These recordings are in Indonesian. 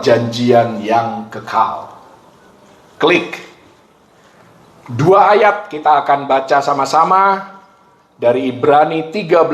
perjanjian yang kekal. Klik. 2 ayat kita akan baca sama-sama dari Ibrani 13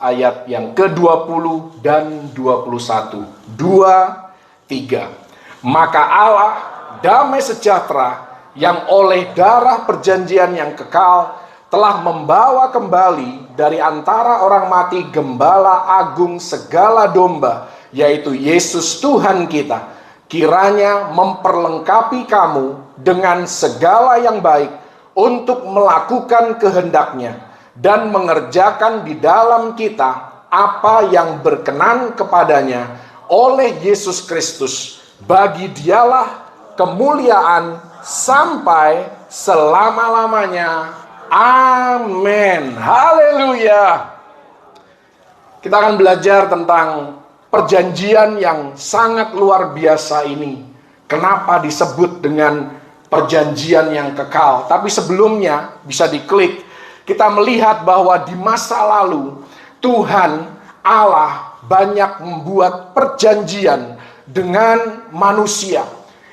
ayat yang ke-20 dan 21. 2, 3. Maka Allah damai sejahtera yang oleh darah perjanjian yang kekal telah membawa kembali dari antara orang mati Gembala Agung segala domba, yaitu Yesus Tuhan kita, kiranya memperlengkapi kamu dengan segala yang baik untuk melakukan kehendaknya dan mengerjakan di dalam kita apa yang berkenan kepadanya oleh Yesus Kristus. Bagi Dialah kemuliaan sampai selama-lamanya. Amin. Haleluya. Kita akan belajar tentang perjanjian yang sangat luar biasa ini. Kenapa disebut dengan perjanjian yang kekal? Tapi sebelumnya bisa diklik. Kita melihat bahwa di masa lalu Tuhan Allah banyak membuat perjanjian dengan manusia.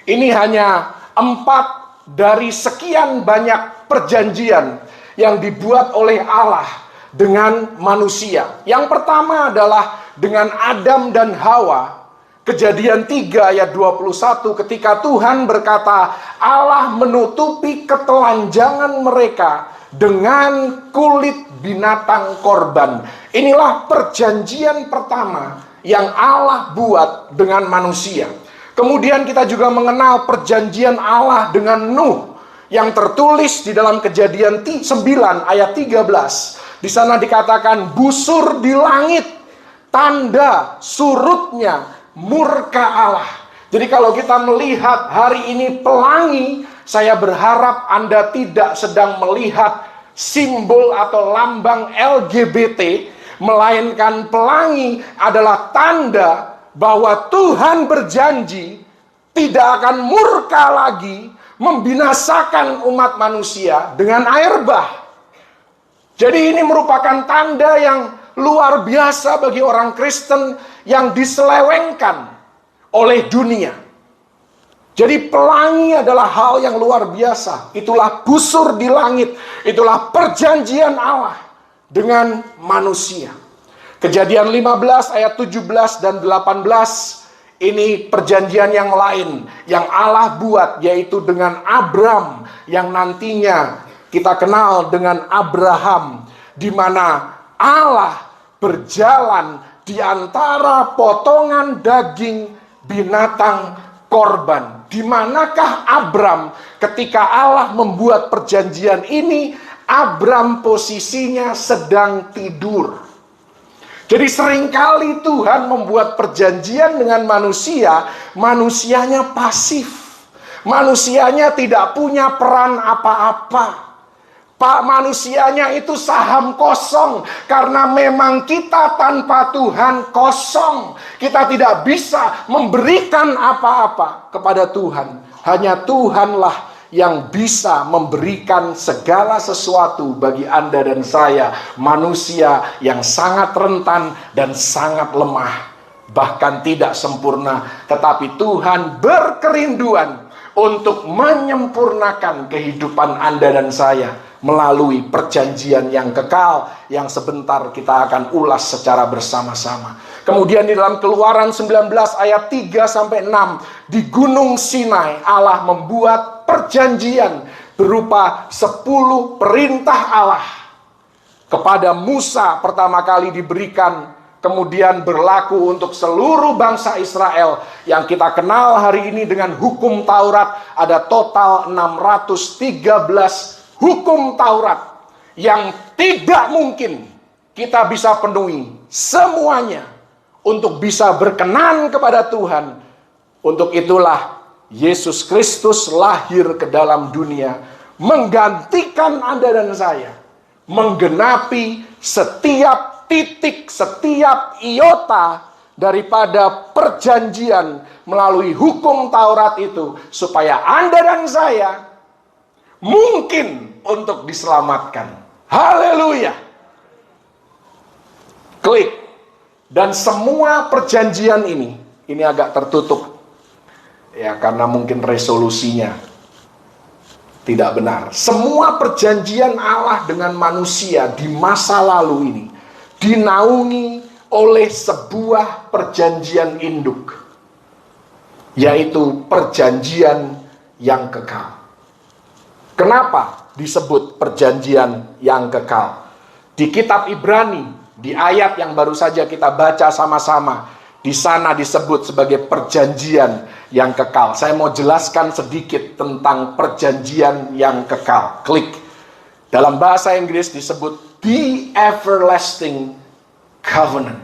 Ini hanya 4 dari sekian banyak perjanjian yang dibuat oleh Allah dengan manusia. Yang pertama adalah dengan Adam dan Hawa. Kejadian 3 ayat 21, ketika Tuhan berkata, Allah menutupi ketelanjangan mereka dengan kulit binatang korban. Inilah perjanjian pertama yang Allah buat dengan manusia. Kemudian kita juga mengenal perjanjian Allah dengan Nuh yang tertulis di dalam Kejadian 9 ayat 13. Di sana dikatakan, busur di langit tanda surutnya murka Allah. Jadi kalau kita melihat hari ini pelangi, saya berharap Anda tidak sedang melihat simbol atau lambang LGBT, melainkan pelangi adalah tanda bahwa Tuhan berjanji tidak akan murka lagi membinasakan umat manusia dengan air bah. Jadi ini merupakan tanda yang luar biasa bagi orang Kristen yang diselewengkan oleh dunia. Jadi pelangi adalah hal yang luar biasa. Itulah busur di langit. Itulah perjanjian Allah dengan manusia. Kejadian 15 ayat 17 dan 18. Ini perjanjian yang lain yang Allah buat, yaitu dengan Abram, yang nantinya kita kenal dengan Abraham, di mana Allah berjalan di antara potongan daging binatang korban. Di manakah Abram ketika Allah membuat perjanjian ini? Abram posisinya sedang tidur. Jadi seringkali Tuhan membuat perjanjian dengan manusia, manusianya pasif. Manusianya tidak punya peran apa-apa. Manusianya itu saham kosong. Karena memang kita tanpa Tuhan kosong. Kita tidak bisa memberikan apa-apa kepada Tuhan. Hanya Tuhanlah yang bisa memberikan segala sesuatu bagi Anda dan saya, manusia yang sangat rentan dan sangat lemah, bahkan tidak sempurna. Tetapi Tuhan berkerinduan untuk menyempurnakan kehidupan Anda dan saya melalui perjanjian yang kekal, yang sebentar kita akan ulas secara bersama-sama. Kemudian di dalam Keluaran 19 ayat 3-6, di Gunung Sinai Allah membuat perjanjian berupa 10 perintah Allah kepada Musa pertama kali diberikan, kemudian berlaku untuk seluruh bangsa Israel yang kita kenal hari ini dengan hukum Taurat. Ada total 613 hukum Taurat yang tidak mungkin kita bisa penuhi semuanya untuk bisa berkenan kepada Tuhan. Untuk itulah Yesus Kristus lahir ke dalam dunia, menggantikan Anda dan saya, menggenapi setiap titik, setiap iota daripada perjanjian melalui hukum Taurat itu, supaya Anda dan saya mungkin untuk diselamatkan. Haleluya. Klik. Dan semua perjanjian ini agak tertutup. Ya, karena mungkin resolusinya tidak benar. Semua perjanjian Allah dengan manusia di masa lalu ini dinaungi oleh sebuah perjanjian induk, yaitu perjanjian yang kekal. Kenapa disebut perjanjian yang kekal? Di kitab Ibrani, di ayat yang baru saja kita baca sama-sama, di sana disebut sebagai perjanjian yang kekal. Saya mau jelaskan sedikit tentang perjanjian yang kekal. Klik. Dalam bahasa Inggris disebut the everlasting covenant.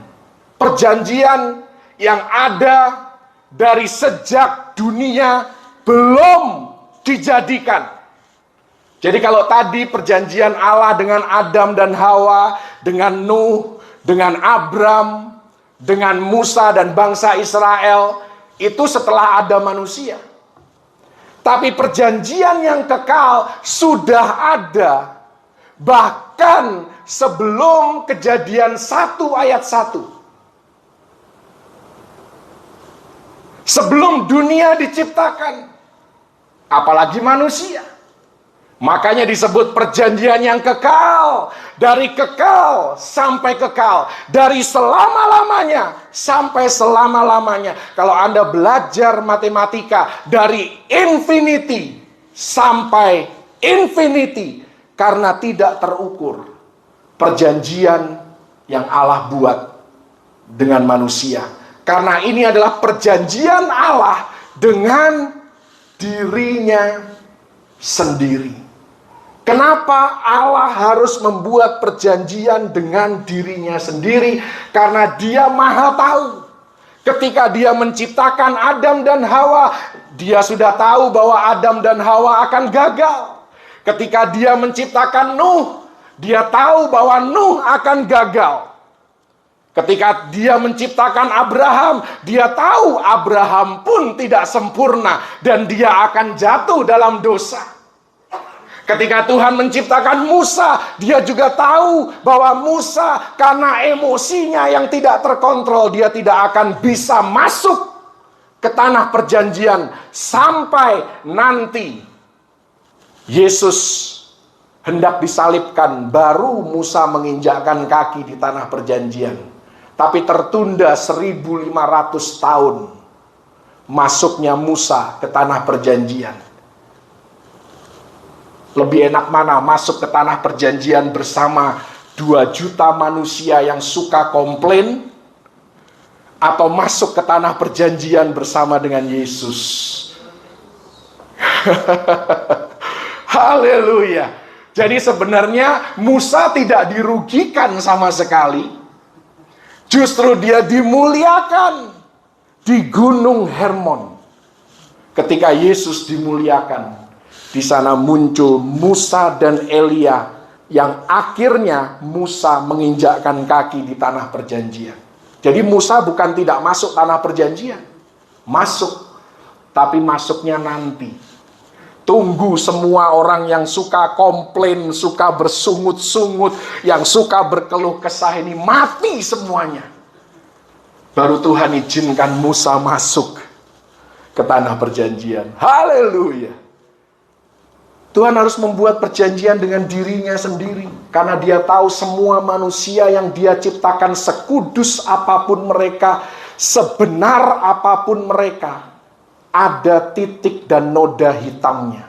Perjanjian yang ada dari sejak dunia belum dijadikan. Jadi kalau tadi perjanjian Allah dengan Adam dan Hawa, dengan Nuh, dengan Abram, dengan Musa dan bangsa Israel, itu setelah ada manusia. Tapi perjanjian yang kekal sudah ada bahkan sebelum Kejadian 1 ayat 1. Sebelum dunia diciptakan, apalagi manusia. Makanya disebut perjanjian yang kekal. Dari kekal sampai kekal. Dari selama-lamanya sampai selama-lamanya. Kalau Anda belajar matematika, dari infinity sampai infinity. Karena tidak terukur perjanjian yang Allah buat dengan manusia. Karena ini adalah perjanjian Allah dengan dirinya sendiri. Kenapa Allah harus membuat perjanjian dengan dirinya sendiri? Karena Dia Maha Tahu. Ketika Dia menciptakan Adam dan Hawa, Dia sudah tahu bahwa Adam dan Hawa akan gagal. Ketika Dia menciptakan Nuh, Dia tahu bahwa Nuh akan gagal. Ketika Dia menciptakan Abraham, Dia tahu Abraham pun tidak sempurna dan dia akan jatuh dalam dosa. Ketika Tuhan menciptakan Musa, Dia juga tahu bahwa Musa karena emosinya yang tidak terkontrol, dia tidak akan bisa masuk ke tanah perjanjian sampai nanti Yesus hendak disalibkan, baru Musa menginjakkan kaki di tanah perjanjian. Tapi tertunda 1500 tahun masuknya Musa ke tanah perjanjian. Lebih enak mana masuk ke tanah perjanjian bersama 2 juta manusia yang suka komplain, atau masuk ke tanah perjanjian bersama dengan Yesus? Haleluya. Jadi sebenarnya Musa tidak dirugikan sama sekali. Justru dia dimuliakan di Gunung Hermon. Ketika Yesus dimuliakan, di sana muncul Musa dan Elia, yang akhirnya Musa menginjakkan kaki di tanah perjanjian. Jadi Musa bukan tidak masuk tanah perjanjian, masuk, tapi masuknya nanti. Tunggu semua orang yang suka komplain, suka bersungut-sungut, yang suka berkeluh kesah ini mati semuanya. Baru Tuhan izinkan Musa masuk ke tanah perjanjian. Haleluya. Tuhan harus membuat perjanjian dengan dirinya sendiri. Karena Dia tahu semua manusia yang Dia ciptakan, sekudus apapun mereka, sebenar apapun mereka, ada titik dan noda hitamnya.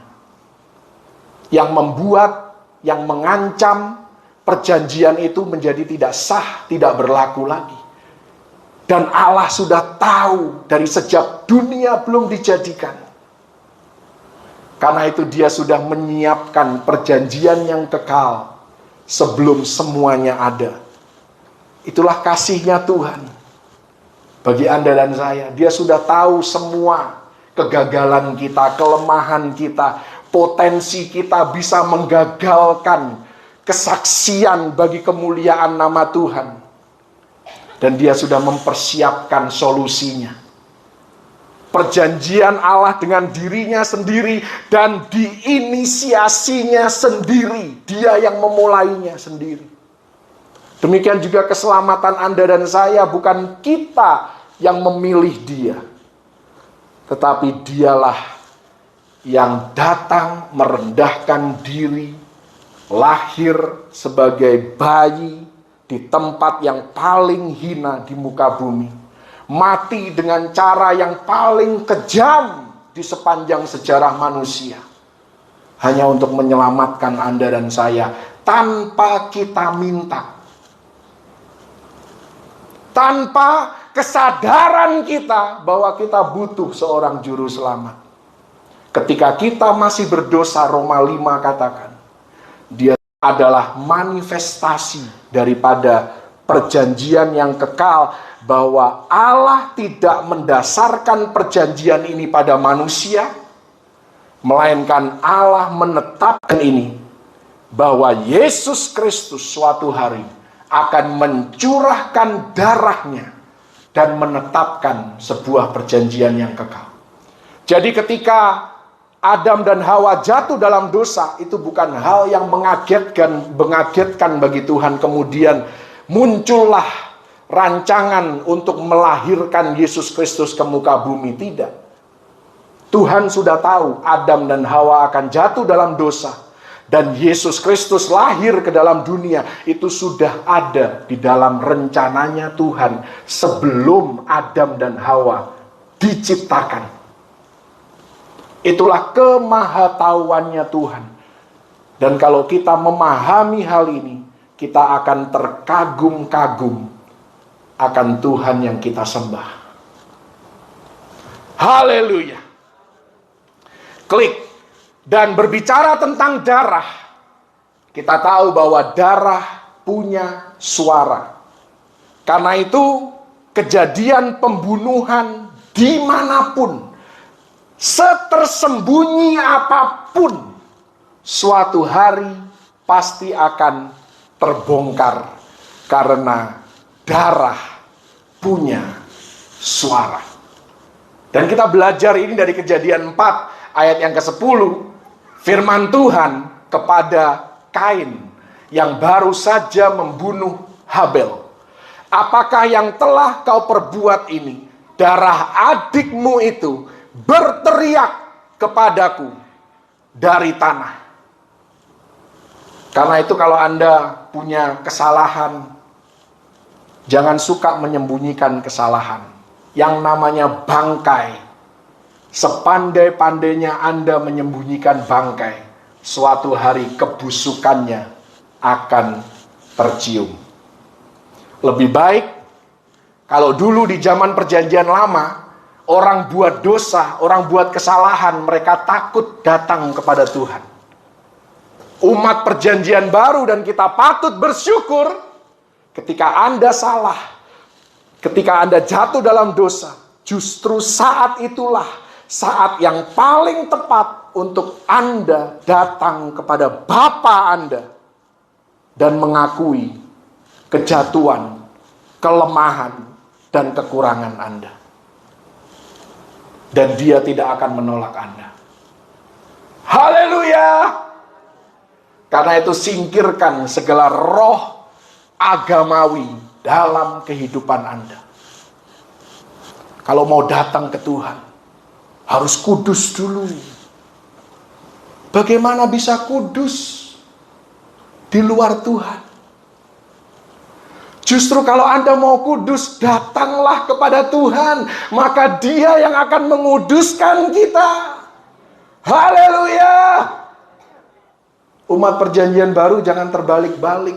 Yang membuat, yang mengancam perjanjian itu menjadi tidak sah, tidak berlaku lagi. Dan Allah sudah tahu dari sejak dunia belum dijadikan. Karena itu Dia sudah menyiapkan perjanjian yang kekal sebelum semuanya ada. Itulah kasih-Nya Tuhan bagi Anda dan saya. Dia sudah tahu semua kegagalan kita, kelemahan kita, potensi kita bisa menggagalkan kesaksian bagi kemuliaan nama Tuhan. Dan Dia sudah mempersiapkan solusinya. Perjanjian Allah dengan dirinya sendiri dan diinisiasinya sendiri. Dia yang memulainya sendiri. Demikian juga keselamatan Anda dan saya, bukan kita yang memilih Dia. tetapi dialah yang datang merendahkan diri, lahir sebagai bayi di tempat yang paling hina di muka bumi, mati dengan cara yang paling kejam di sepanjang sejarah manusia, hanya untuk menyelamatkan Anda dan saya tanpa kita minta, tanpa kesadaran kita bahwa kita butuh seorang juru selamat. Ketika kita masih berdosa, Roma 5 katakan, dia adalah manifestasi daripada perjanjian yang kekal, bahwa Allah tidak mendasarkan perjanjian ini pada manusia, melainkan Allah menetapkan ini, bahwa Yesus Kristus suatu hari akan mencurahkan darahnya dan menetapkan sebuah perjanjian yang kekal. Jadi ketika Adam dan Hawa jatuh dalam dosa, itu bukan hal yang mengagetkan bagi Tuhan. Kemudian muncullah rancangan untuk melahirkan Yesus Kristus ke muka bumi. Tidak. Tuhan sudah tahu Adam dan Hawa akan jatuh dalam dosa, dan Yesus Kristus lahir ke dalam dunia. Itu sudah ada di dalam rencananya Tuhan sebelum Adam dan Hawa diciptakan. Itulah kemahatauannya Tuhan. Dan kalau kita memahami hal ini, kita akan terkagum-kagum akan Tuhan yang kita sembah. Haleluya. Klik. Dan berbicara tentang darah, kita tahu bahwa darah punya suara. Karena itu kejadian pembunuhan dimanapun, setersembunyi apapun, suatu hari pasti akan terbongkar, karena darah punya suara. Dan kita belajar ini dari Kejadian 4 ayat yang ke-10. Firman Tuhan kepada Kain yang baru saja membunuh Habel. Apakah yang telah kau perbuat ini? Darah adikmu itu berteriak kepadaku dari tanah. Karena itu kalau Anda punya kesalahan, jangan suka menyembunyikan kesalahan. Yang namanya bangkai, sepandai-pandainya Anda menyembunyikan bangkai, suatu hari kebusukannya akan tercium. Lebih baik kalau dulu di zaman perjanjian lama, orang buat dosa, orang buat kesalahan, mereka takut datang kepada Tuhan. Umat perjanjian baru dan kita patut bersyukur ketika Anda salah, ketika Anda jatuh dalam dosa, justru saat itulah saat yang paling tepat untuk Anda datang kepada Bapa Anda dan mengakui kejatuhan, kelemahan, dan kekurangan Anda. Dan Dia tidak akan menolak Anda. Haleluya! Karena itu singkirkan segala roh agamawi dalam kehidupan Anda. Kalau mau datang ke Tuhan, harus kudus dulu. Bagaimana bisa kudus di luar Tuhan? Justru kalau Anda mau kudus, datanglah kepada Tuhan, maka Dia yang akan menguduskan kita. Haleluya! Umat perjanjian baru jangan terbalik-balik.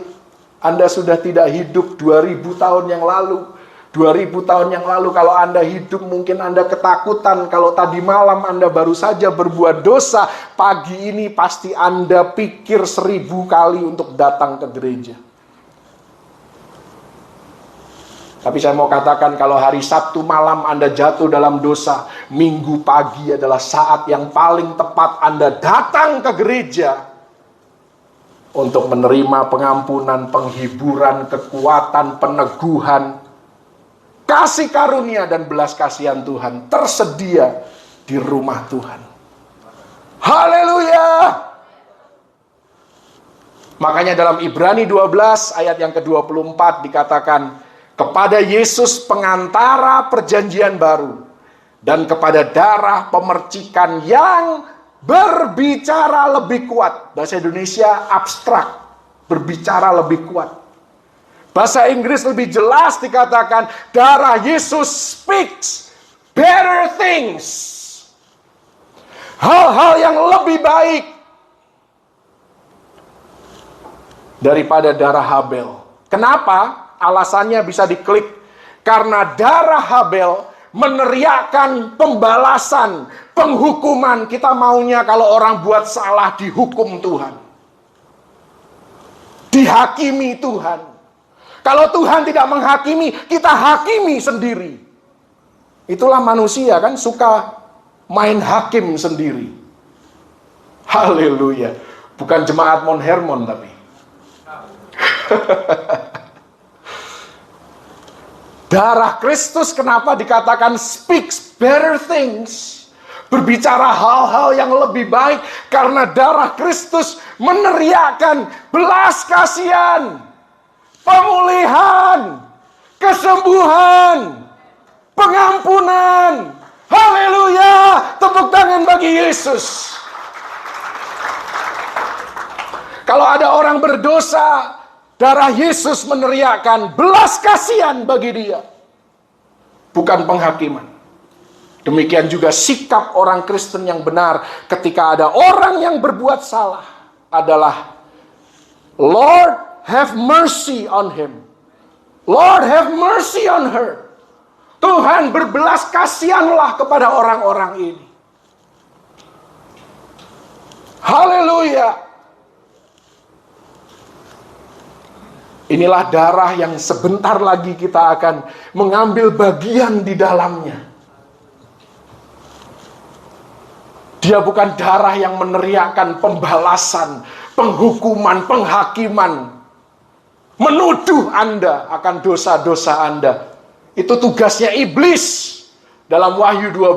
Anda sudah tidak hidup 2000 tahun yang lalu. 2000 tahun yang lalu kalau Anda hidup, mungkin Anda ketakutan. Kalau tadi malam Anda baru saja berbuat dosa, pagi ini pasti Anda pikir 1000 kali untuk datang ke gereja. Tapi saya mau katakan, kalau hari Sabtu malam Anda jatuh dalam dosa, Minggu pagi adalah saat yang paling tepat Anda datang ke gereja untuk menerima pengampunan, penghiburan, kekuatan, peneguhan, kasih karunia dan belas kasihan Tuhan tersedia di rumah Tuhan. Haleluya! Makanya dalam Ibrani 12 ayat yang ke-24 dikatakan, kepada Yesus pengantara perjanjian baru, dan kepada darah pemercikan yang berbicara lebih kuat. Bahasa Indonesia abstrak, berbicara lebih kuat. Bahasa Inggris lebih jelas dikatakan, darah Yesus speaks better things. Hal-hal yang lebih baik daripada darah Habel. Kenapa? Alasannya bisa diklik. Karena darah Habel meneriakkan pembalasan, penghukuman. Kita maunya kalau orang buat salah dihukum Tuhan, dihakimi Tuhan. Kalau Tuhan tidak menghakimi, kita hakimi sendiri. Itulah manusia kan, suka main hakim sendiri. Haleluya. Bukan jemaat Mount Hermon tapi. Darah Kristus kenapa dikatakan speaks better things? Berbicara hal-hal yang lebih baik. Karena darah Kristus meneriakkan belas kasihan, pemulihan, kesembuhan, pengampunan. Haleluya. Tepuk tangan bagi Yesus. Kalau ada orang berdosa, darah Yesus meneriakkan belas kasihan bagi dia, bukan penghakiman. Demikian juga sikap orang Kristen yang benar ketika ada orang yang berbuat salah adalah, Lord, have mercy on him. Lord, have mercy on her. Tuhan, berbelas kasihanlah kepada orang-orang ini. Haleluya. Inilah darah yang sebentar lagi kita akan mengambil bagian di dalamnya. Dia bukan darah yang meneriakkan pembalasan, penghukuman, penghakiman, menuduh Anda akan dosa-dosa Anda. Itu tugasnya iblis. Dalam Wahyu 12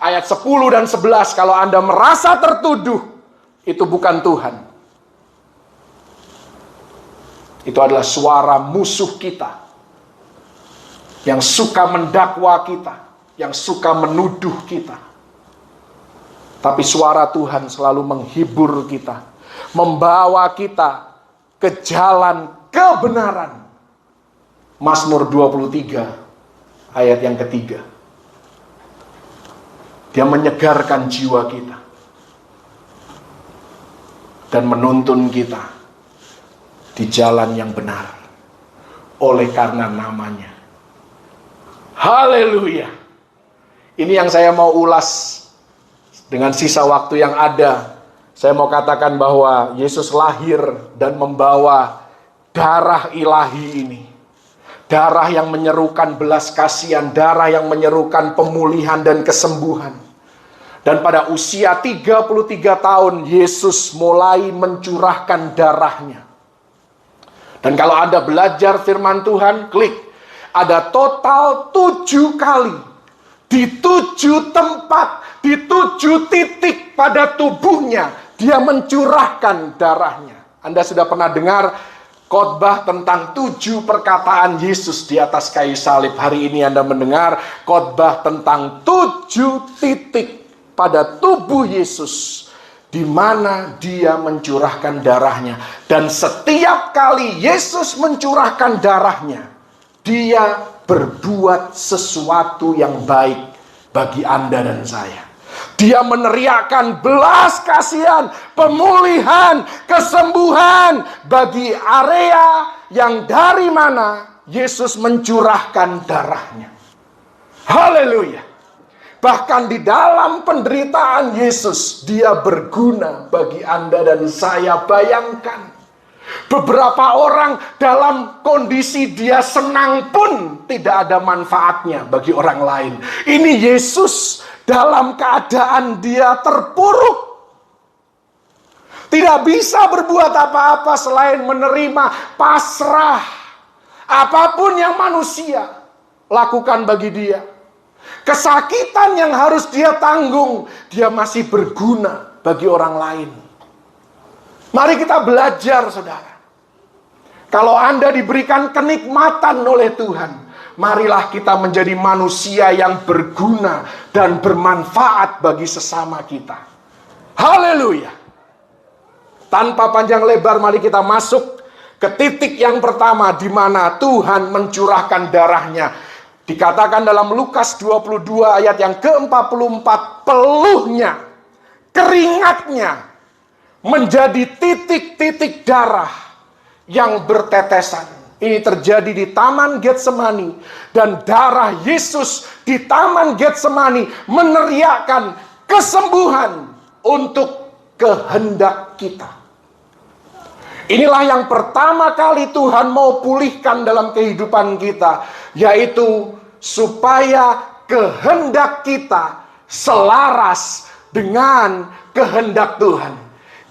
ayat 10 dan 11, kalau Anda merasa tertuduh, itu bukan Tuhan. Itu adalah suara musuh kita, yang suka mendakwa kita, yang suka menuduh kita. Tapi suara Tuhan selalu menghibur kita, membawa kita ke jalan kebenaran. Mazmur 23 ayat yang ketiga. Dia menyegarkan jiwa kita dan menuntun kita di jalan yang benar oleh karena namanya. Haleluya. Ini yang saya mau ulas dengan sisa waktu yang ada. Saya mau katakan bahwa Yesus lahir dan membawa darah ilahi ini. Darah yang menyerukan belas kasihan, darah yang menyerukan pemulihan dan kesembuhan. Dan pada usia 33 tahun Yesus mulai mencurahkan darahnya. Dan kalau Anda belajar firman Tuhan, klik. Ada total 7 kali. Di 7 tempat, di 7 titik pada tubuhnya, dia mencurahkan darahnya. Anda sudah pernah dengar khotbah tentang 7 perkataan Yesus di atas kayu salib. Hari ini Anda mendengar khotbah tentang 7 titik pada tubuh Yesus, di mana dia mencurahkan darahnya. Dan setiap kali Yesus mencurahkan darahnya, dia berbuat sesuatu yang baik bagi Anda dan saya. Dia meneriakkan belas kasihan, pemulihan, kesembuhan bagi area yang dari mana Yesus mencurahkan darahnya. Haleluya. Bahkan di dalam penderitaan Yesus, dia berguna bagi Anda dan saya. Bayangkan, beberapa orang dalam kondisi dia senang pun tidak ada manfaatnya bagi orang lain. Ini Yesus dalam keadaan dia terpuruk, tidak bisa berbuat apa-apa selain menerima, pasrah. Apapun yang manusia lakukan bagi dia, kesakitan yang harus dia tanggung, dia masih berguna bagi orang lain. Mari kita belajar, saudara. Kalau Anda diberikan kenikmatan oleh Tuhan, marilah kita menjadi manusia yang berguna dan bermanfaat bagi sesama kita. Haleluya. Tanpa panjang lebar, mari kita masuk ke titik yang pertama di mana Tuhan mencurahkan darahnya. Dikatakan dalam Lukas 22 ayat yang ke-44, peluhnya, keringatnya menjadi titik-titik darah yang bertetesan. Ini terjadi di Taman Getsemani, dan darah Yesus di Taman Getsemani meneriakkan kesembuhan untuk kehendak kita. Inilah yang pertama kali Tuhan mau pulihkan dalam kehidupan kita, yaitu supaya kehendak kita selaras dengan kehendak Tuhan.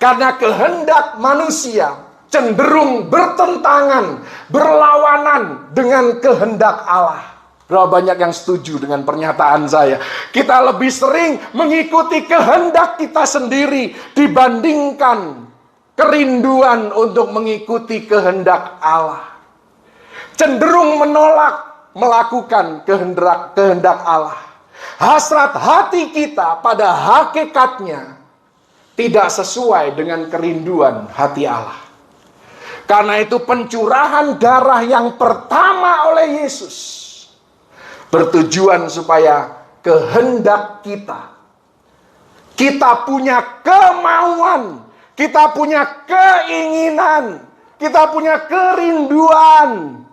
Karena kehendak manusia cenderung bertentangan, berlawanan dengan kehendak Allah. Berapa banyak yang setuju dengan pernyataan saya? Kita lebih sering mengikuti kehendak kita sendiri dibandingkan kerinduan untuk mengikuti kehendak Allah. Cenderung menolak melakukan kehendak Allah. Hasrat hati kita pada hakikatnya tidak sesuai dengan kerinduan hati Allah. Karena itu pencurahan darah yang pertama oleh Yesus bertujuan supaya kehendak kita punya kemauan, kita punya keinginan, kita punya kerinduan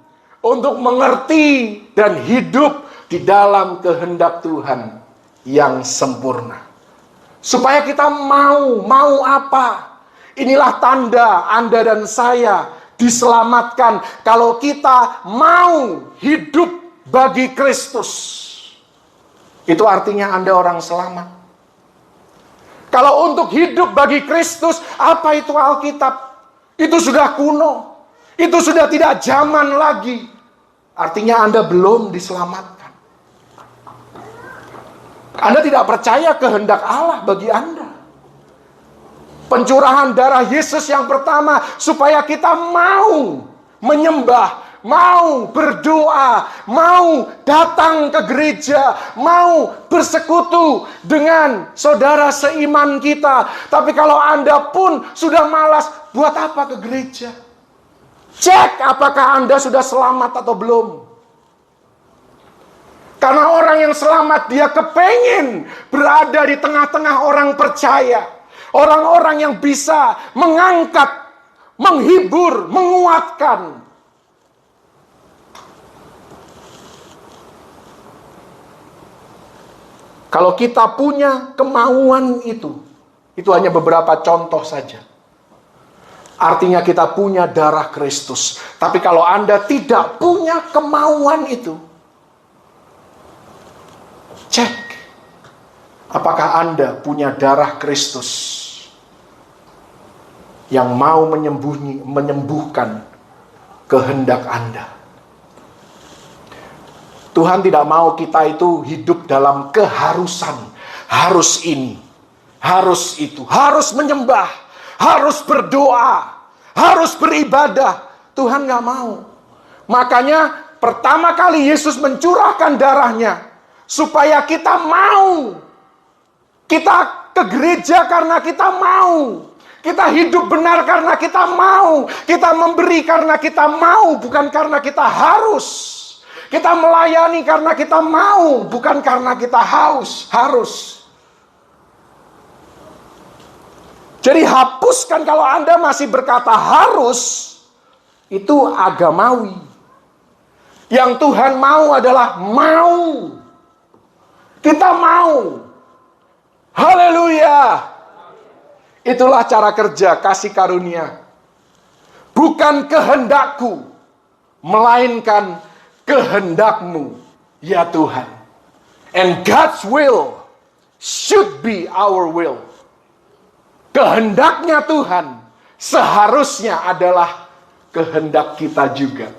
untuk mengerti dan hidup di dalam kehendak Tuhan yang sempurna. Supaya kita mau apa? Inilah tanda Anda dan saya diselamatkan kalau kita mau hidup bagi Kristus. Itu artinya Anda orang selamat. Kalau untuk hidup bagi Kristus, apa itu Alkitab? Itu sudah kuno. Itu sudah tidak zaman lagi. Artinya Anda belum diselamatkan. Anda tidak percaya kehendak Allah bagi Anda. Pencurahan darah Yesus yang pertama supaya kita mau menyembah, mau berdoa, mau datang ke gereja, mau bersekutu dengan saudara seiman kita. Tapi kalau Anda pun sudah malas, buat apa ke gereja? Cek apakah Anda sudah selamat atau belum. Karena orang yang selamat, dia kepengen berada di tengah-tengah orang percaya. Orang-orang yang bisa mengangkat, menghibur, menguatkan. Kalau kita punya kemauan itu hanya beberapa contoh saja. Artinya kita punya darah Kristus. Tapi kalau Anda tidak punya kemauan itu, cek apakah Anda punya darah Kristus yang mau menyembuhkan kehendak Anda. Tuhan tidak mau kita itu hidup dalam keharusan. Harus ini, harus itu, harus menyembah, harus berdoa, harus beribadah. Tuhan gak mau. Makanya pertama kali Yesus mencurahkan darahnya supaya kita mau. Kita ke gereja karena kita mau. Kita hidup benar karena kita mau. Kita memberi karena kita mau, bukan karena kita harus. Kita melayani karena kita mau, bukan karena kita harus. Jadi hapuskan kalau Anda masih berkata harus, itu agamawi. Yang Tuhan mau adalah mau. Kita mau. Haleluya. Itulah cara kerja kasih karunia. Bukan kehendakku, melainkan kehendakmu, ya Tuhan. And God's will should be our will. Kehendaknya Tuhan seharusnya adalah kehendak kita juga.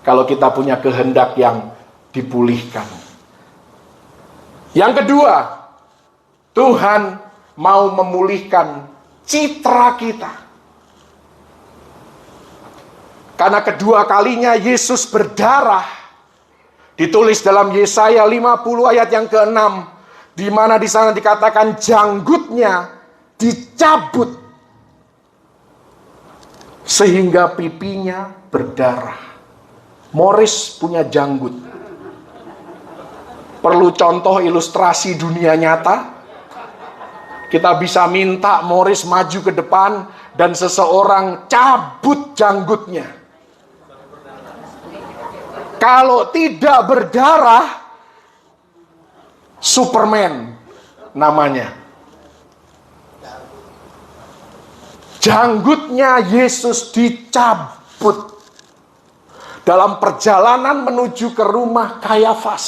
Kalau kita punya kehendak yang dipulihkan. Yang kedua, Tuhan mau memulihkan citra kita. Karena kedua kalinya Yesus berdarah Ditulis dalam Yesaya 50 ayat yang ke-6, di mana di sana dikatakan janggutnya dicabut sehingga pipinya berdarah. Morris punya janggut. Perlu contoh ilustrasi dunia nyata? Kita bisa minta Morris maju ke depan dan seseorang cabut janggutnya. Kalau tidak berdarah, Superman namanya. Janggutnya Yesus dicabut dalam perjalanan menuju ke rumah Kayafas.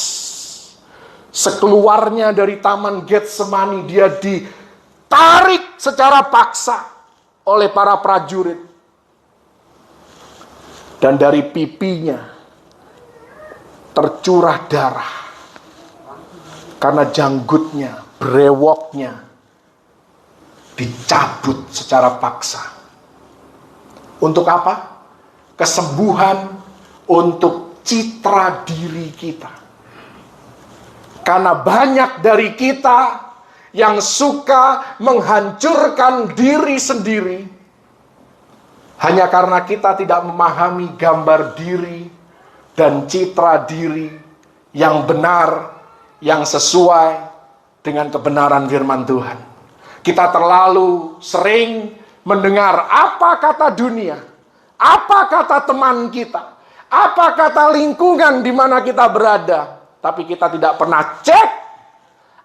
Sekeluarnya dari taman Getsemani, dia ditarik secara paksa oleh para prajurit. Dan dari pipinya tercurah darah. Karena janggutnya, brewoknya dicabut secara paksa. Untuk apa? Kesembuhan untuk citra diri kita. Karena banyak dari kita yang suka menghancurkan diri sendiri hanya karena kita tidak memahami gambar diri dan citra diri yang benar, yang sesuai dengan kebenaran firman Tuhan. Kita terlalu sering mendengar apa kata dunia, apa kata teman kita, apa kata lingkungan di mana kita berada. Tapi kita tidak pernah cek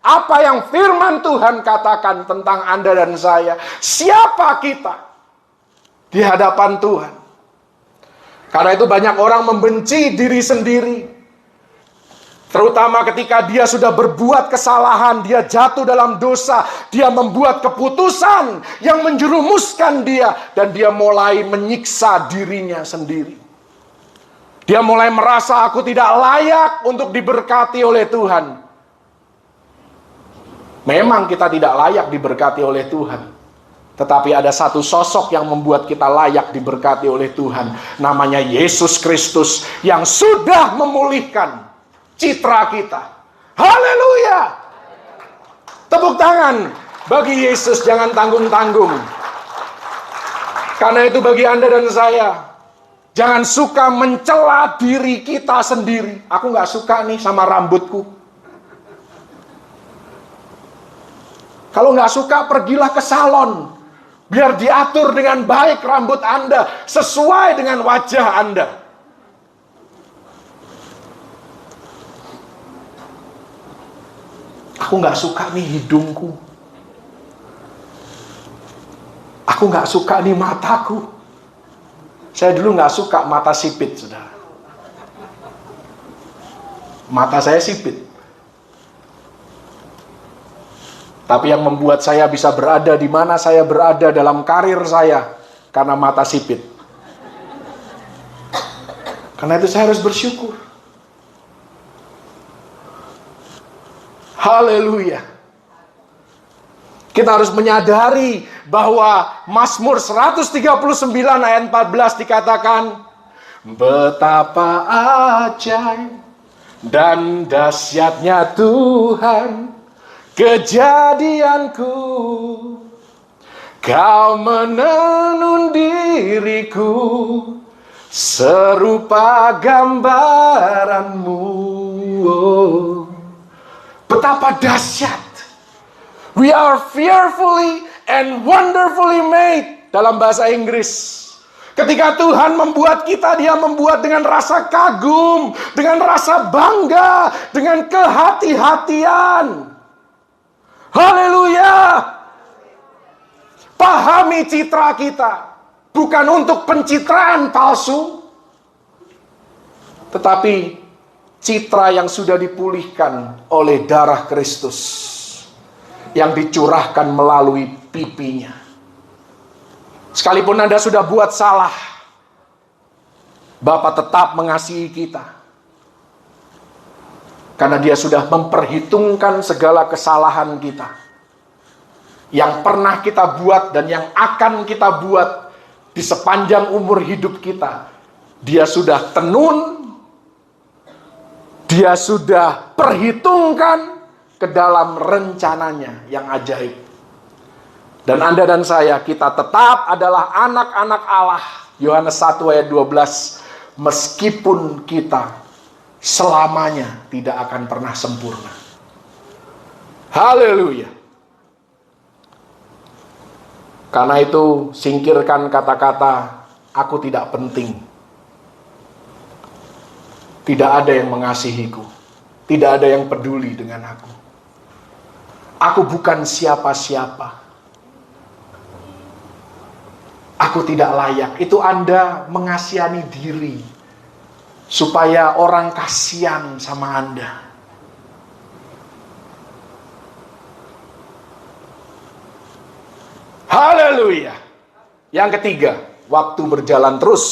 apa yang firman Tuhan katakan tentang Anda dan saya. Siapa kita di hadapan Tuhan. Karena itu banyak orang membenci diri sendiri. Terutama ketika dia sudah berbuat kesalahan, dia jatuh dalam dosa, dia membuat keputusan yang menjerumuskan dia, dan dia mulai menyiksa dirinya sendiri. Dia mulai merasa aku tidak layak untuk diberkati oleh Tuhan. Memang kita tidak layak diberkati oleh Tuhan. Tetapi ada satu sosok yang membuat kita layak diberkati oleh Tuhan. Namanya Yesus Kristus yang sudah memulihkan citra kita. Haleluya! Tepuk tangan bagi Yesus, jangan tanggung-tanggung. Karena itu bagi Anda dan saya, jangan suka mencela diri kita sendiri. Aku gak suka nih sama rambutku. Kalau gak suka, pergilah ke salon. Biar diatur dengan baik rambut Anda, sesuai dengan wajah Anda. Aku gak suka nih hidungku. Aku gak suka nih mataku. Saya dulu gak suka mata sipit, saudara. Mata saya sipit. Tapi yang membuat saya bisa berada di mana saya berada dalam karir saya, karena mata sipit. Karena itu saya harus bersyukur. Haleluya. Kita harus menyadari bahwa Mazmur 139 ayat 14 dikatakan, betapa ajaib dan dahsyatnya Tuhan kejadianku, kau menenun diriku serupa gambaranmu. Oh, betapa dahsyat. We are fearfully and wonderfully made dalam bahasa Inggris. Ketika Tuhan membuat kita, Dia membuat dengan rasa kagum, dengan rasa bangga, dengan kehati-hatian. Haleluya. Pahami citra kita, bukan untuk pencitraan palsu, tetapi citra yang sudah dipulihkan oleh darah Kristus yang dicurahkan melalui pipinya. Sekalipun Anda sudah buat salah, Bapa tetap mengasihi kita. Karena Dia sudah memperhitungkan segala kesalahan kita. Yang pernah kita buat dan yang akan kita buat di sepanjang umur hidup kita. Dia sudah tenun Dia sudah perhitungkan ke dalam rencananya yang ajaib. Dan Anda dan saya, kita tetap adalah anak-anak Allah. Yohanes 1 ayat 12. Meskipun kita selamanya tidak akan pernah sempurna. Haleluya. Karena itu, singkirkan kata-kata aku tidak penting. Tidak ada yang mengasihiku. Tidak ada yang peduli dengan aku. Aku bukan siapa-siapa. Aku tidak layak. Itu Anda mengasihani diri. Supaya orang kasihan sama Anda. Haleluya. Yang ketiga, waktu berjalan terus.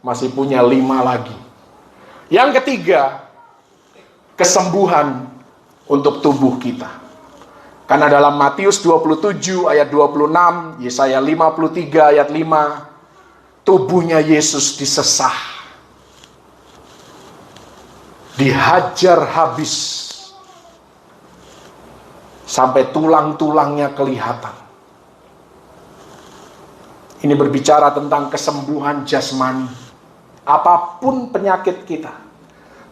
Masih punya 5 lagi. Yang ketiga, kesembuhan untuk tubuh kita. Karena dalam Matius 27 ayat 26, Yesaya 53 ayat 5, tubuhnya Yesus disesah. Dihajar habis. Sampai tulang-tulangnya kelihatan. Ini berbicara tentang kesembuhan jasmani. Apapun penyakit kita,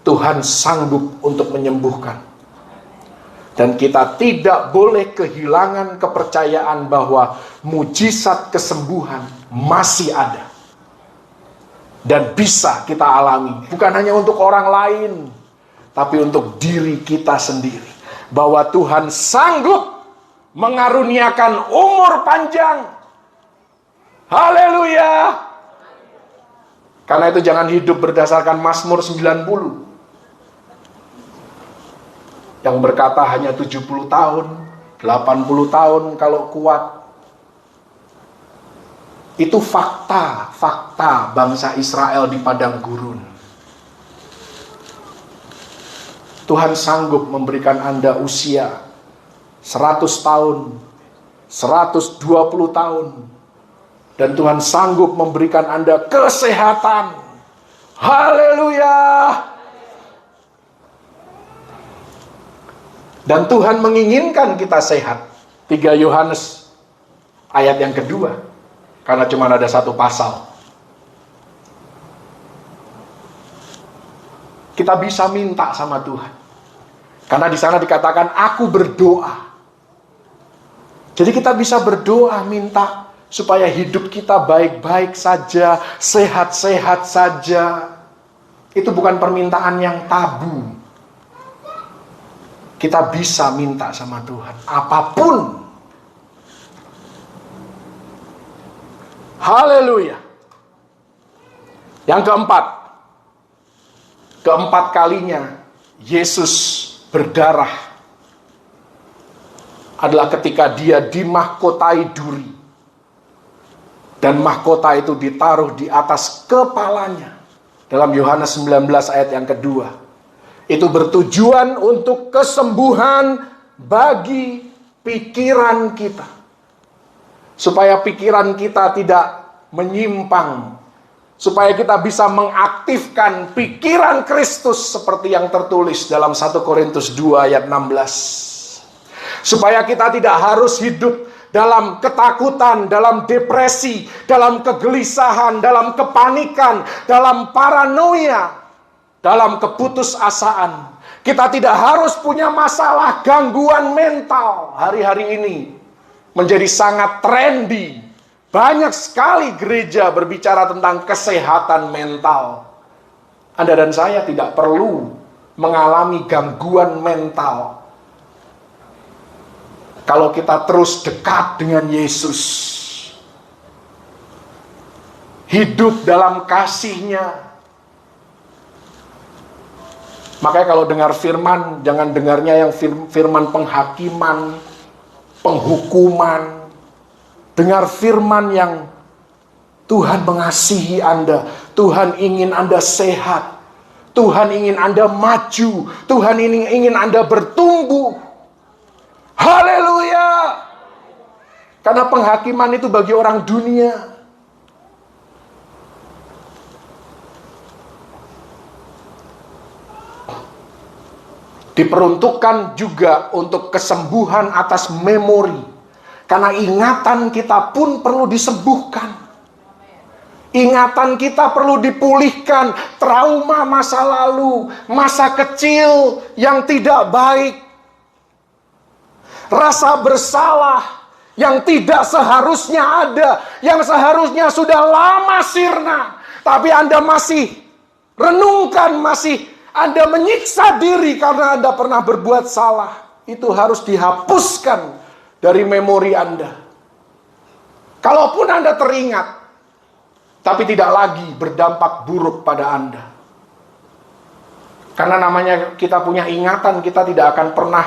Tuhan sanggup untuk menyembuhkan. Dan kita tidak boleh kehilangan kepercayaan bahwa mujizat kesembuhan masih ada. Dan bisa kita alami. Bukan hanya untuk orang lain, tapi untuk diri kita sendiri. Bahwa Tuhan sanggup mengaruniakan umur panjang. Haleluya. Karena itu jangan hidup berdasarkan Mazmur 90. Yang berkata hanya 70 tahun, 80 tahun kalau kuat. Itu fakta bangsa Israel di padang gurun. Tuhan sanggup memberikan Anda usia 100 tahun, 120 tahun. Dan Tuhan sanggup memberikan Anda kesehatan. Haleluya. Dan Tuhan menginginkan kita sehat. 3 Yohanes ayat yang kedua. Karena cuma ada 1 pasal. Kita bisa minta sama Tuhan. Karena di sana dikatakan aku berdoa. Jadi kita bisa berdoa minta supaya hidup kita baik-baik saja, sehat-sehat saja. Itu bukan permintaan yang tabu. Kita bisa minta sama Tuhan apapun. Haleluya. Yang keempat kalinya Yesus berdarah adalah ketika dia dimahkotai duri. Dan mahkota itu ditaruh di atas kepalanya. Dalam Yohanes 19 ayat yang kedua. Itu bertujuan untuk kesembuhan bagi pikiran kita. Supaya pikiran kita tidak menyimpang. Supaya kita bisa mengaktifkan pikiran Kristus seperti yang tertulis dalam 1 Korintus 2 ayat 16. Supaya kita tidak harus hidup dalam ketakutan, dalam depresi, dalam kegelisahan, dalam kepanikan, dalam paranoia, dalam keputusasaan. Kita tidak harus punya masalah gangguan mental. Hari-hari ini menjadi sangat trendy. Banyak sekali gereja berbicara tentang kesehatan mental. Anda dan saya tidak perlu mengalami gangguan mental kalau kita terus dekat dengan Yesus. Hidup dalam kasih-Nya. Makanya kalau dengar firman, jangan dengarnya yang firman penghakiman, penghukuman. Dengar firman yang Tuhan mengasihi Anda. Tuhan ingin Anda sehat. Tuhan ingin Anda maju. Tuhan ingin Anda bertumbuh. Haleluya. Karena penghakiman itu bagi orang dunia. diperuntukkan juga untuk kesembuhan atas memori. Karena ingatan kita pun perlu disembuhkan. Ingatan kita perlu dipulihkan. Trauma masa lalu, masa kecil yang tidak baik, rasa bersalah yang tidak seharusnya ada, yang seharusnya sudah lama sirna, tapi Anda masih renungkan, Anda menyiksa diri karena Anda pernah berbuat salah. Itu harus dihapuskan dari memori Anda. Kalaupun Anda teringat, tapi tidak lagi berdampak buruk pada Anda. Karena namanya kita punya ingatan, kita tidak akan pernah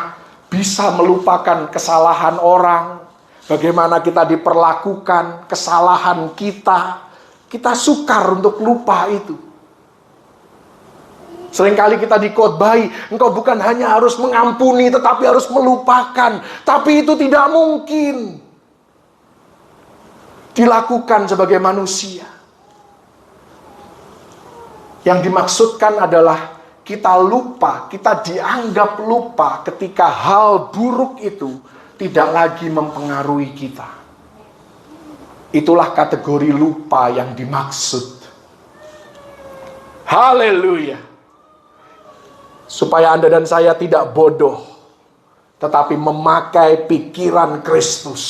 bisa melupakan kesalahan orang, bagaimana kita diperlakukan, kesalahan kita. Kita sukar untuk lupa itu. Seringkali kita dikhotbahi, engkau bukan hanya harus mengampuni, tetapi harus melupakan. Tapi itu tidak mungkin dilakukan sebagai manusia. Yang dimaksudkan adalah kita lupa, kita dianggap lupa ketika hal buruk itu tidak lagi mempengaruhi kita. Itulah kategori lupa yang dimaksud. Haleluya. Supaya Anda dan saya tidak bodoh, tetapi memakai pikiran Kristus.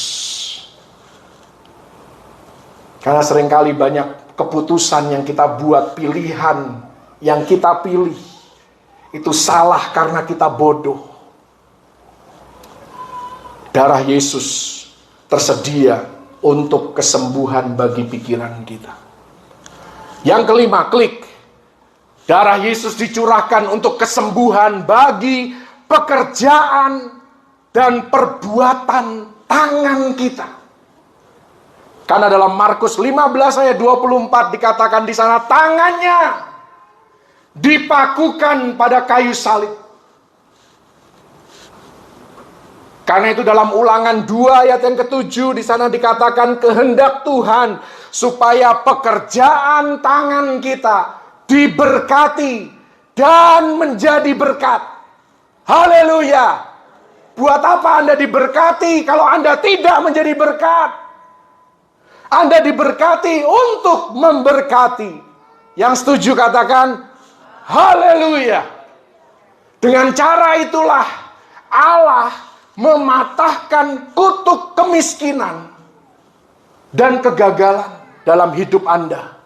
Karena seringkali banyak keputusan yang kita buat, pilihan yang kita pilih, itu salah karena kita bodoh. Darah Yesus tersedia untuk kesembuhan bagi pikiran kita. Yang kelima, klik. Darah Yesus dicurahkan untuk kesembuhan bagi pekerjaan dan perbuatan tangan kita. Karena dalam Markus 15 ayat 24 dikatakan di sana, tangannya dipakukan pada kayu salib. Karena itu dalam Ulangan 2 ayat yang ke-7 di sana dikatakan kehendak Tuhan supaya pekerjaan tangan kita diberkati dan menjadi berkat. Haleluya. Buat apa Anda diberkati kalau Anda tidak menjadi berkat? Anda diberkati untuk memberkati. Yang setuju katakan haleluya. Dengan cara itulah Allah mematahkan kutuk kemiskinan dan kegagalan dalam hidup Anda.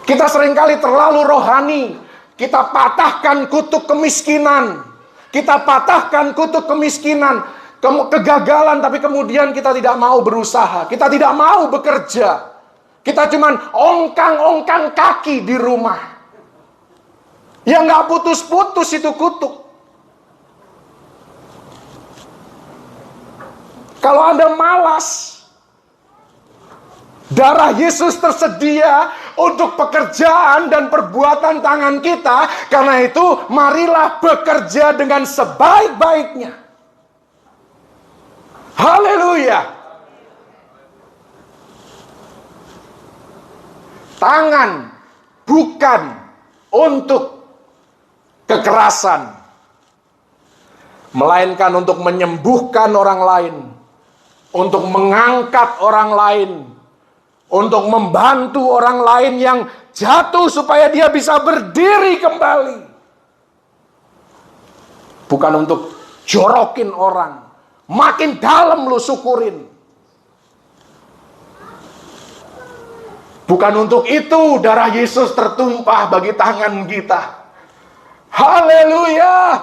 Kita seringkali terlalu rohani. Kita patahkan kutuk kemiskinan. Kita patahkan kutuk kemiskinan, kegagalan, tapi kemudian kita tidak mau berusaha. Kita tidak mau bekerja. Kita cuman ongkang-ongkang kaki di rumah. Ya nggak putus-putus itu kutuk. Kalau Anda malas, darah Yesus tersedia untuk pekerjaan dan perbuatan tangan kita. Karena itu, marilah bekerja dengan sebaik-baiknya. Haleluya. Tangan bukan untuk kekerasan, melainkan untuk menyembuhkan orang lain, untuk mengangkat orang lain, untuk membantu orang lain yang jatuh supaya dia bisa berdiri kembali. Bukan untuk jorokin orang. Makin dalam lu syukurin. Bukan untuk itu darah Yesus tertumpah bagi tangan kita. Haleluya.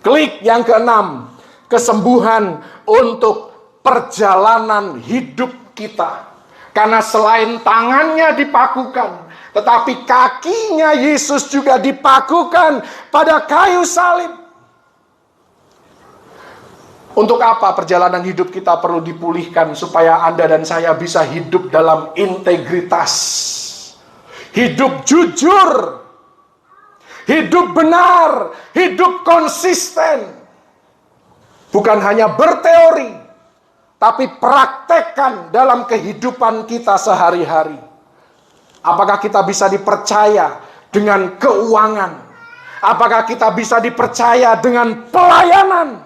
Klik yang keenam. Kesembuhan untuk perjalanan hidup kita. Karena selain tangannya dipakukan, tetapi kakinya Yesus juga dipakukan pada kayu salib. Untuk apa perjalanan hidup kita perlu dipulihkan? Supaya Anda dan saya bisa hidup dalam integritas, hidup jujur, hidup benar, hidup konsisten. Bukan hanya berteori, tapi praktekkan dalam kehidupan kita sehari-hari. Apakah kita bisa dipercaya dengan keuangan? Apakah kita bisa dipercaya dengan pelayanan?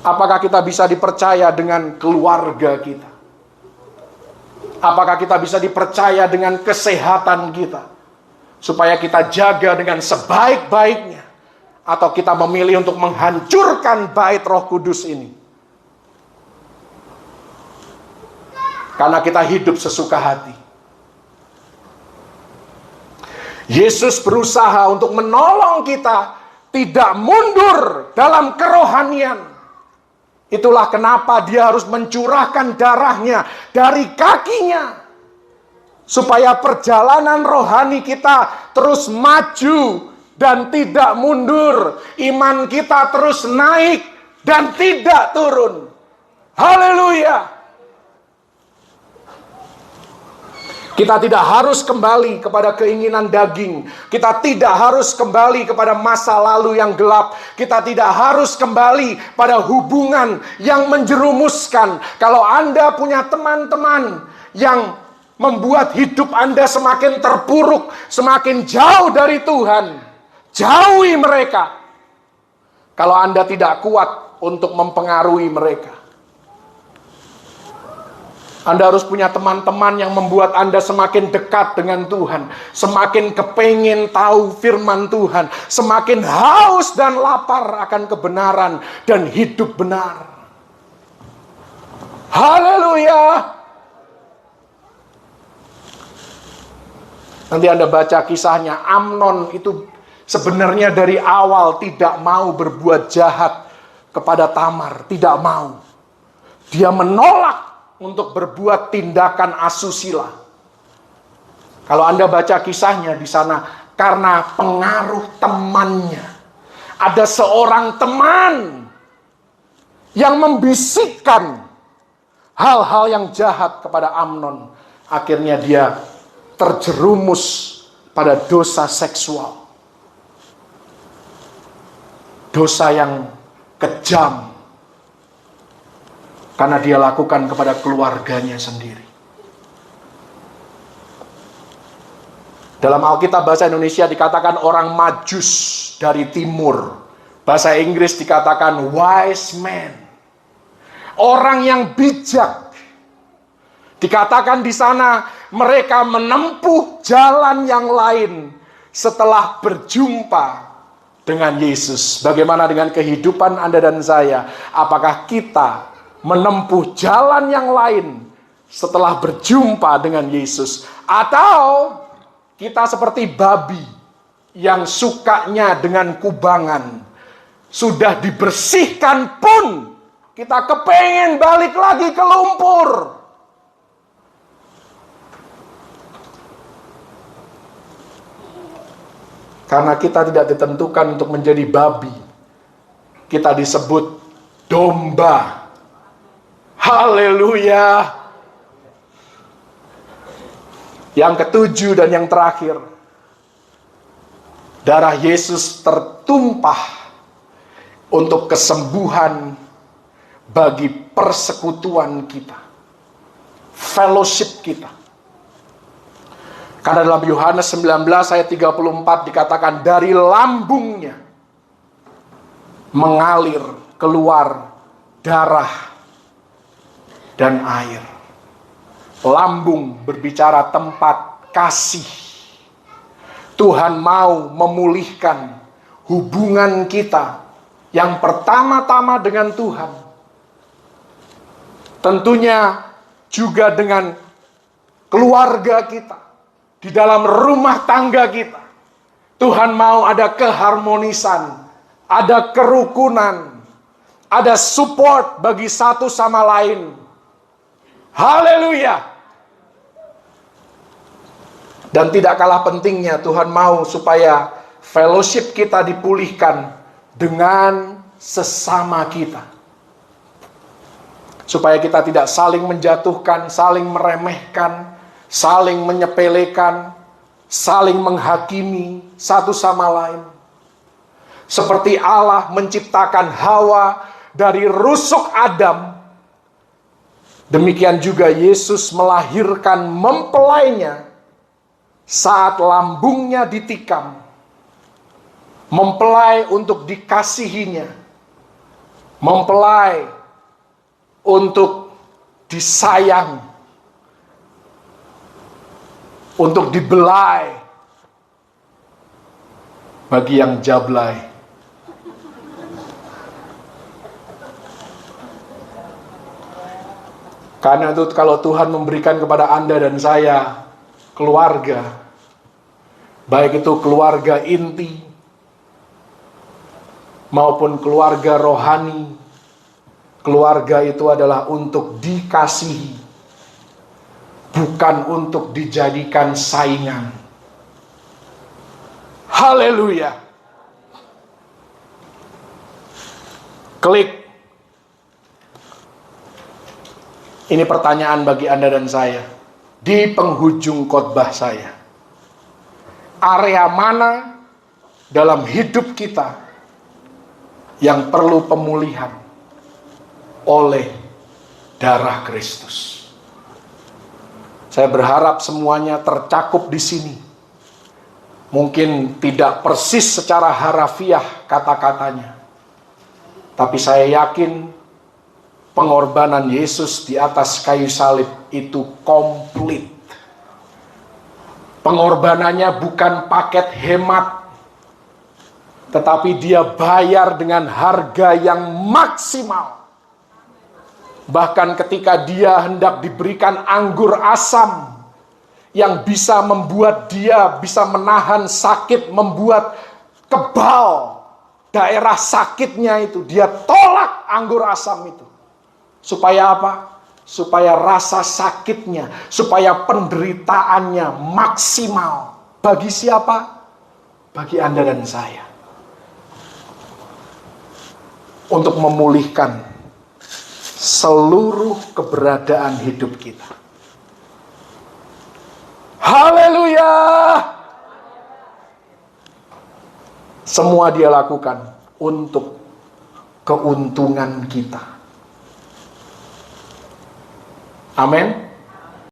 Apakah kita bisa dipercaya dengan keluarga kita? Apakah kita bisa dipercaya dengan kesehatan kita? Supaya kita jaga dengan sebaik-baiknya. Atau kita memilih untuk menghancurkan bait Roh Kudus ini? Karena kita hidup sesuka hati. Yesus berusaha untuk menolong kita tidak mundur dalam kerohanian. Itulah kenapa dia harus mencurahkan darahnya dari kakinya. Supaya perjalanan rohani kita terus maju dan tidak mundur. Iman kita terus naik dan tidak turun. Haleluya. Kita tidak harus kembali kepada keinginan daging. Kita tidak harus kembali kepada masa lalu yang gelap. Kita tidak harus kembali pada hubungan yang menjerumuskan. Kalau Anda punya teman-teman yang membuat hidup Anda semakin terpuruk, semakin jauh dari Tuhan, jauhi mereka. Kalau Anda tidak kuat untuk mempengaruhi mereka. Anda harus punya teman-teman yang membuat Anda semakin dekat dengan Tuhan. Semakin kepengin tahu firman Tuhan. Semakin haus dan lapar akan kebenaran dan hidup benar. Haleluya. Nanti Anda baca kisahnya. Amnon itu sebenarnya dari awal tidak mau berbuat jahat kepada Tamar. Tidak mau. Dia menolak untuk berbuat tindakan asusila. Kalau Anda baca kisahnya di sana, karena pengaruh temannya. Ada seorang teman yang membisikkan hal-hal yang jahat kepada Amnon. Akhirnya dia terjerumus pada dosa seksual. Dosa yang kejam. Karena dia lakukan kepada keluarganya sendiri. Dalam Alkitab bahasa Indonesia dikatakan orang Majus dari timur. Bahasa Inggris dikatakan wise man. Orang yang bijak. Dikatakan di sana mereka menempuh jalan yang lain setelah berjumpa dengan Yesus. Bagaimana dengan kehidupan Anda dan saya? Apakah kita menempuh jalan yang lain setelah berjumpa dengan Yesus? Atau kita seperti babi yang sukanya dengan kubangan. Sudah dibersihkan pun kita kepengen balik lagi ke lumpur. Karena kita tidak ditentukan untuk menjadi babi. Kita disebut domba. Haleluya. Yang ketujuh dan yang terakhir, darah Yesus tertumpah untuk kesembuhan bagi persekutuan kita, fellowship kita. Karena dalam Yohanes 19 ayat 34 dikatakan dari lambungnya mengalir keluar darah dan air. Lambung berbicara tempat kasih. Tuhan mau memulihkan hubungan kita yang pertama-tama dengan Tuhan. Tentunya juga dengan keluarga kita. Di dalam rumah tangga kita. Tuhan mau ada keharmonisan, ada kerukunan, ada support bagi satu sama lain. Haleluya. Dan tidak kalah pentingnya, Tuhan mau supaya fellowship kita dipulihkan dengan sesama kita. Supaya kita tidak saling menjatuhkan, saling meremehkan, saling menyepelekan, saling menghakimi satu sama lain. Seperti Allah menciptakan Hawa dari rusuk Adam, demikian juga Yesus melahirkan mempelainya saat lambungnya ditikam, mempelai untuk dikasihinya, mempelai untuk disayang, untuk dibelai. Bagi yang jablay, karena itu kalau Tuhan memberikan kepada Anda dan saya keluarga, baik itu keluarga inti maupun keluarga rohani, keluarga itu adalah untuk dikasihi, bukan untuk dijadikan saingan. Haleluya. Klik. Ini pertanyaan bagi Anda dan saya. Di penghujung khotbah saya, area mana dalam hidup kita yang perlu pemulihan oleh darah Kristus? Saya berharap semuanya tercakup di sini. Mungkin tidak persis secara harafiah kata-katanya, tapi saya yakin pengorbanan Yesus di atas kayu salib itu komplit. Pengorbanannya bukan paket hemat, tetapi dia bayar dengan harga yang maksimal. Bahkan ketika dia hendak diberikan anggur asam yang bisa membuat dia bisa menahan sakit, membuat kebal daerah sakitnya itu, dia tolak anggur asam itu. Supaya apa? Supaya rasa sakitnya, supaya penderitaannya maksimal. Bagi siapa? Bagi Anda dan saya. Untuk memulihkan seluruh keberadaan hidup kita. Haleluya! Semua dia lakukan untuk keuntungan kita. Amin.